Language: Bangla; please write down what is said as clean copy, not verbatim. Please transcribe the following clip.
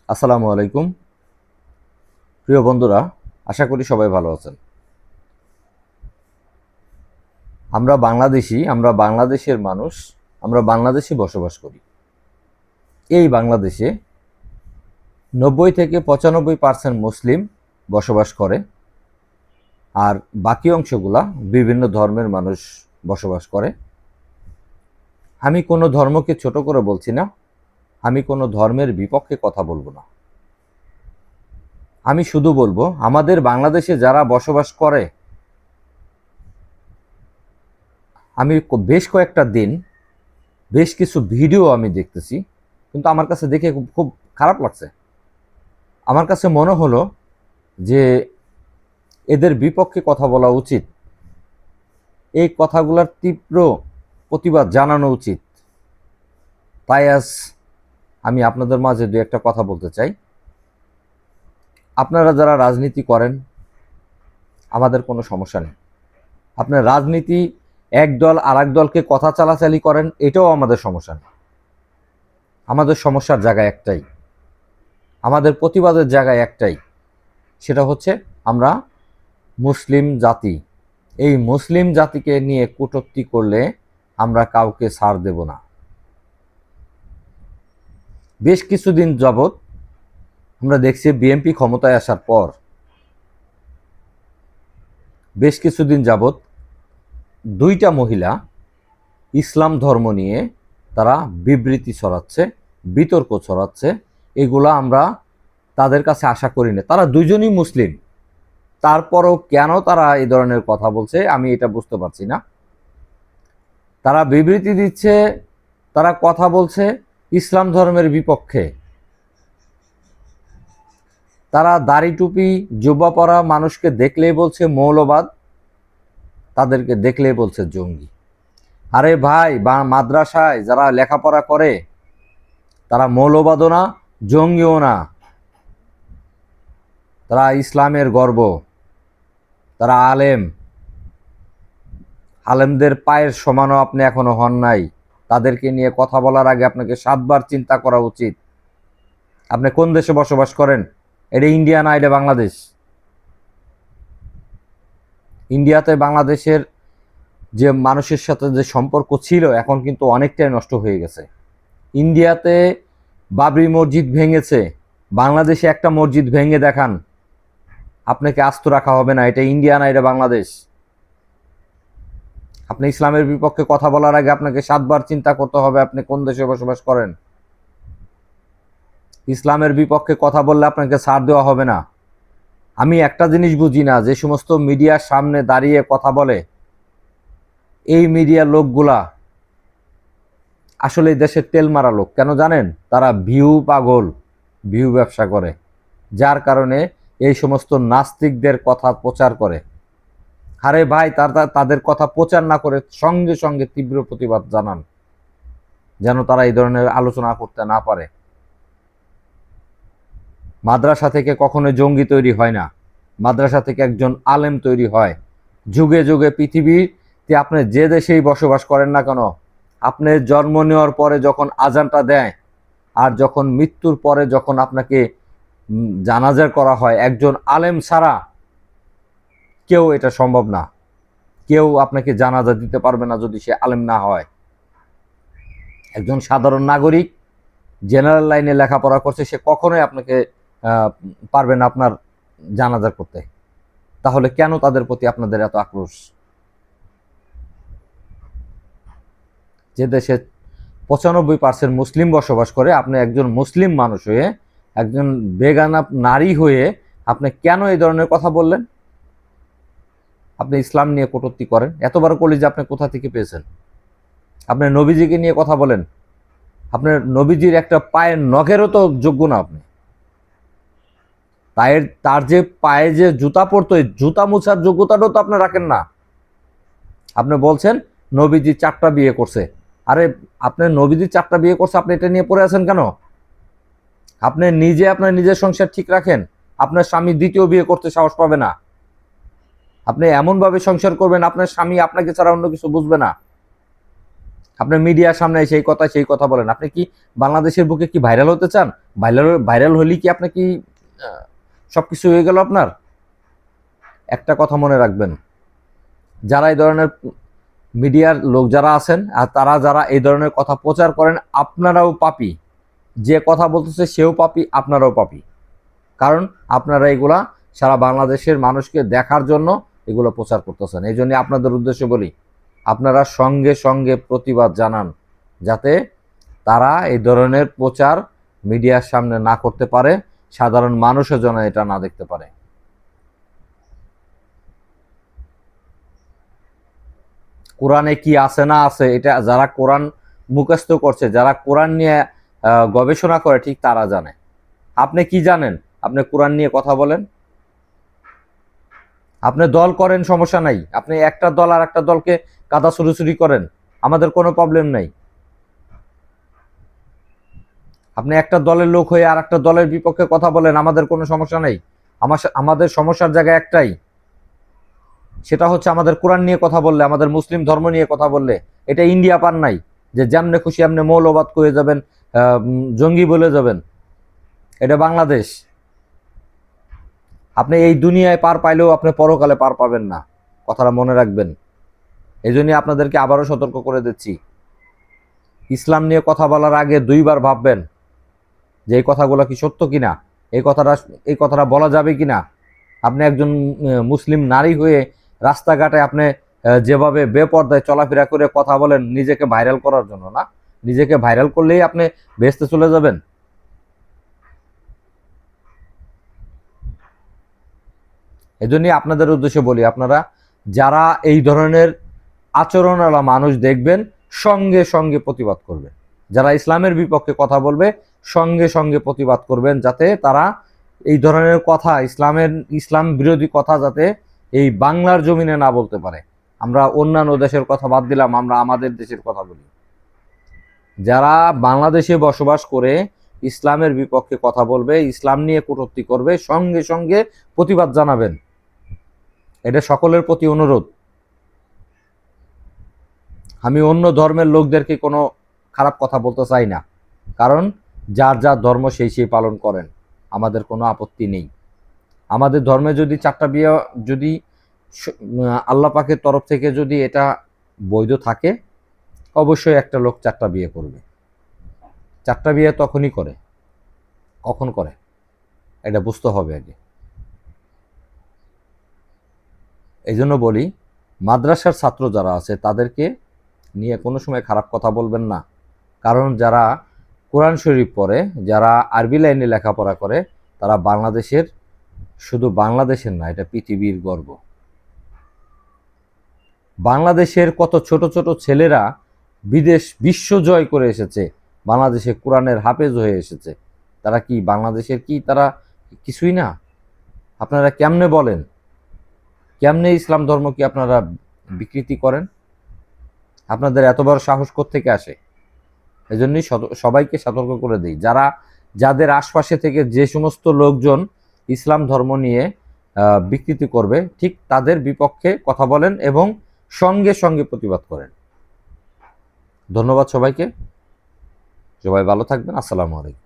আসসালামু আলাইকুম প্রিয় বন্ধুরা, আশা করি সবাই ভালো আছেন। আমরা বাংলাদেশের মানুষ, আমরা বাংলাদেশে বসবাস করি। এই বাংলাদেশে 90 থেকে 95% মুসলিম বসবাস করে, আর বাকি অংশগুলা বিভিন্ন ধর্মের মানুষ বসবাস করে। আমি কোনো ধর্মকে ছোট করে বলছি না, আমি কোনো ধর্মের বিপক্ষে কথা বলবো না। আমি শুধু বলবো, আমাদের বাংলাদেশে যারা বসবাস করে, আমি বেশ কয়েকটা দিন বেশ কিছু ভিডিও আমি দেখতেছি, কিন্তু আমার কাছে দেখে খুব খারাপ লাগছে। আমার কাছে মনে হলো যে এদের বিপক্ষে কথা বলা উচিত, এই কথাগুলোর তীব্র প্রতিবাদ জানানো উচিত। তাই আজ আমি আপনাদের মাঝে দু একটা কথা বলতে চাই। আপনারা যারা রাজনীতি করেন, আমাদের কোনো সমস্যা নেই। আপনার রাজনীতি এক দল আর এক দলকে কথা চালাচালি করেন, এটাও আমাদের সমস্যা নেই। আমাদের সমস্যার জায়গা একটাই, আমাদের প্রতিবাদের জায়গায় একটাই, সেটা হচ্ছে আমরা মুসলিম জাতি। এই মুসলিম জাতিকে নিয়ে কটূক্তি করলে আমরা কাউকে ছাড় দেব না। বেশ কিছুদিন যাবৎ আমরা দেখছি বিএনপি ক্ষমতায় আসার পর বেশ কিছুদিন যাবৎ দুইটা মহিলা ইসলাম ধর্ম নিয়ে তারা বিবৃতি ছড়াচ্ছে, বিতর্ক ছড়াচ্ছে। এগুলা আমরা তাদের কাছে আশা করি না। তারা দুইজনই মুসলিম, তারপরও কেন তারা এই ধরনের কথা বলছে আমি এটা বুঝতে পারছি না। তারা বিবৃতি দিচ্ছে, তারা কথা বলছে ইসলাম ধর্মের বিপক্ষে। তারা দাড়ি টুপি জুব্বা পরা মানুষকে দেখলেই বলছে মৌলবাদ, তাদেরকে দেখলেই বলছে জঙ্গি। আরে ভাই, বা মাদ্রাসায় যারা লেখাপড়া করে তারা মৌলবাদও না, জঙ্গিও না, তারা ইসলামের গর্ব, তারা আলেম। আলেমদের পায়ের সমানও আপনি এখনো হন নাই। তাদেরকে নিয়ে কথা বলার আগে আপনাকে 7বার চিন্তা করা উচিত। আপনি কোন দেশে বসবাস করেন? এটা ইন্ডিয়া না, এটা বাংলাদেশ। ইন্ডিয়াতে বাংলাদেশের যে মানুষের সাথে যে সম্পর্ক ছিল এখন কিন্তু অনেকটাই নষ্ট হয়ে গেছে। ইন্ডিয়াতে বাবরি মসজিদ ভেঙেছে, বাংলাদেশে একটা মসজিদ ভেঙে দেখান, আপনাকে আস্ত রাখা হবে না। এটা ইন্ডিয়া না, এটা বাংলাদেশ। আপনি ইসলামের বিপক্ষে কথা বলার আগে আপনাকে 7বার চিন্তা করতে হবে আপনি কোন দেশে বসবাস করেন। ইসলামের বিপক্ষে কথা বললে আপনাকে ছাড় দেওয়া হবে না। আমি একটা জিনিস বুঝি না, যে সমস্ত মিডিয়ার সামনে দাঁড়িয়ে কথা বলে, এই মিডিয়ার লোকগুলা আসলে দেশের তেল মারা লোক। কেন জানেন? তারা ভিউ পাগল, ভিউ ব্যবসা করে, যার কারণে এই সমস্ত নাস্তিকদের কথা প্রচার করে। আরে ভাই, তাদের কথা প্রচার না করে সঙ্গে সঙ্গে তীব্র প্রতিবাদ জানান, যেন তারা এই ধরনের আলোচনা করতে না পারে। মাদ্রাসা থেকে কখনো জঙ্গি তৈরি হয় না, মাদ্রাসা থেকে একজন আলেম তৈরি হয়। যুগে যুগে পৃথিবীতে আপনি যে দেশেই বসবাস করেন না কেন, আপনি জন্ম নেওয়ার পরে যখন আজানটা দেয় আর যখন মৃত্যুর পরে যখন আপনাকে জানাজা করা হয়, একজন আলেম ছাড়া কেউ এটা সম্ভব না। কেউ আপনাকে জানাজা দিতে পারবে না যদি সে আলেম না হয়। একজন সাধারণ নাগরিক জেনারেল লাইনে লেখাপড়া করছে, সে কখনোই আপনাকে পারবে না আপনার জানাজা করতে। তাহলে কেন তাদের প্রতি আপনাদের এত আক্রোশ? যে দেশে 95% মুসলিম বসবাস করে, আপনি একজন মুসলিম মানুষ হয়ে, একজন বেগানা নারী হয়ে আপনি কেন এই ধরনের কথা বললেন? আপনি ইসলাম নিয়ে কটূক্তি করেন, এত বড় কলিজা আপনি কোথা থেকে পেয়েছেন? আপনি নবীজিকে নিয়ে কথা বলেন, আপনার নবীজির একটা পায়ের নখেরও তো যোগ্য না আপনি। তার যে পায়ে যে জুতা পরতো, জুতা মুছার যোগ্যতাটাও তো আপনি রাখেন না। আপনি বলছেন নবীজি 4টা বিয়ে করছে। আরে, আপনার নবীজি 4টা বিয়ে করছে, আপনি এটা নিয়ে পড়ে আছেন কেন? আপনি আপনার নিজের সংসার ঠিক রাখেন, আপনার স্বামী দ্বিতীয় বিয়ে করতে সাহস পাবে না। আপনি এমন ভাবে সংসার করবেন আপনার স্বামী আপনাকে ছাড়া অন্য কিছু বুঝবে না। আপনি মিডিয়ার সামনে সেই কথা বলেন। আপনি কি বাংলাদেশের বুকে কি ভাইরাল হতে চান? ভাইরাল হলেই কি আপনি কি সবকিছু হয়ে গেল আপনার? একটা কথা মনে রাখবেন, যারা এই ধরনের মিডিয়ার লোক যারা আছেন আর তারা যারা এই ধরনের কথা প্রচার করেন, আপনারাও পাপী। যে কথা বলতেছে সেও পাপী, আপনারাও পাপী। কারণ আপনারা এগুলা সারা বাংলাদেশের মানুষকে দেখার জন্য এগুলো প্রচার করতেছেন। এই জন্য আপনাদের উদ্দেশ্যে বলি, আপনারা সঙ্গে সঙ্গে প্রতিবাদ জানান, যাতে তারা এই ধরনের প্রচার মিডিয়ার সামনে না করতে পারে, সাধারণ মানুষের জন্য এটা না দেখতে পারে। কোরআনে কি আছে না আছে এটা যারা কোরআন মুখস্থ করছে, যারা কোরআন নিয়ে গবেষণা করে, ঠিক তারা জানে। আপনি কি জানেন? আপনি কোরআন নিয়ে কথা বলেন, আপনি দল করেন, সমস্যা নাই। আপনি একটা দল আর একটা দলকে কাদা ছুড়ি করেন, আমাদের কোনো প্রবলেম নাই। আপনি একটা দলের লোক হয়ে আর একটা দলের বিপক্ষে কথা বলেন, আমাদের কোনো সমস্যা নেই। আমাদের সমস্যার জায়গা একটাই, সেটা হচ্ছে আমাদের কোরআন নিয়ে কথা বললে, আমাদের মুসলিম ধর্ম নিয়ে কথা বললে। এটা ইন্ডিয়া পান নাই যে যেমনে খুশি এমনি মৌলবাদ করে যাবেন, জঙ্গি বলে যাবেন। এটা বাংলাদেশ। আপনি এই দুনিয়ায় পার পাইলেও আপনি পরকালে পার পাবেন না, কথাটা মনে রাখবেন। এই জন্যই আপনাদেরকে আবারও সতর্ক করে দিচ্ছি, ইসলাম নিয়ে কথা বলার আগে দুইবার ভাববেন যে এই কথাগুলো কি সত্য কিনা, এই কথাটা বলা যাবে কিনা। আপনি একজন মুসলিম নারী হয়ে রাস্তাঘাটে আপনি যেভাবে বেপর্দায় চলাফেরা করে কথা বলেন, নিজেকে ভাইরাল করার জন্য না। নিজেকে ভাইরাল করলেই আপনি বেহেশতে চলে যাবেন। এজন্যই আপনাদের উদ্দেশ্যে বলি, আপনারা যারা এই ধরনের আচরণওয়ালা মানুষ দেখবেন, সঙ্গে সঙ্গে প্রতিবাদ করবেন। যারা ইসলামের বিপক্ষে কথা বলবে, সঙ্গে সঙ্গে প্রতিবাদ করবেন, যাতে তারা এই ধরনের কথা, ইসলাম বিরোধী কথা যাতে এই বাংলার জমিনে না বলতে পারে। আমরা অন্যান্য দেশের কথা বাদ দিলাম, আমরা আমাদের দেশের কথা বলি। যারা বাংলাদেশে বসবাস করে ইসলামের বিপক্ষে কথা বলবে, ইসলাম নিয়ে কটূক্তি করবে, সঙ্গে সঙ্গে প্রতিবাদ জানাবেন। এটা সকলের প্রতি অনুরোধ। আমি অন্য ধর্মের লোকদেরকে কোনো খারাপ কথা বলতে চাই না, কারণ যার যার ধর্ম সেই পালন করেন, আমাদের কোনো আপত্তি নেই। আমাদের ধর্মে যদি 4টা বিয়ে, যদি আল্লাহ পাকের তরফ থেকে যদি এটা বৈধ থাকে, অবশ্যই একটা লোক 4টা বিয়ে করবে। 4টা বিয়ে তখনই করে, কখন করে এটা বুঝতে হবে আগে। এই জন্য বলি, মাদ্রাসার ছাত্র যারা আছে তাদেরকে নিয়ে কোনো সময় খারাপ কথা বলবেন না। কারণ যারা কোরআন শরীফ পড়ে, যারা আরবি লাইনে লেখাপড়া করে, তারা বাংলাদেশের, শুধু বাংলাদেশের না, এটা পৃথিবীর গর্ব। বাংলাদেশের কত ছোট ছোট ছেলেরা বিশ্ব জয় করে এসেছে, বাংলাদেশে কোরআনের হাফেজ হয়ে এসেছে। তারা কি বাংলাদেশের কি তারা কিছুই না? আপনারা কেমনে বলেন, কেমনে ইসলাম ধর্ম কি আপনারা বিকৃতি করেন? আপনাদের এত বড় সাহস কোত্থেকে আসে? এজন্যই সবাইকে সতর্ক করে দিই, যাদের আশপাশে থেকে যে সমস্ত লোকজন ইসলাম ধর্ম নিয়ে বিকৃতি করবে, ঠিক তাদের বিপক্ষে কথা বলেন এবং সঙ্গে সঙ্গে প্রতিবাদ করেন। ধন্যবাদ সবাইকে, সবাই ভালো থাকবেন। আসসালামু আলাইকুম।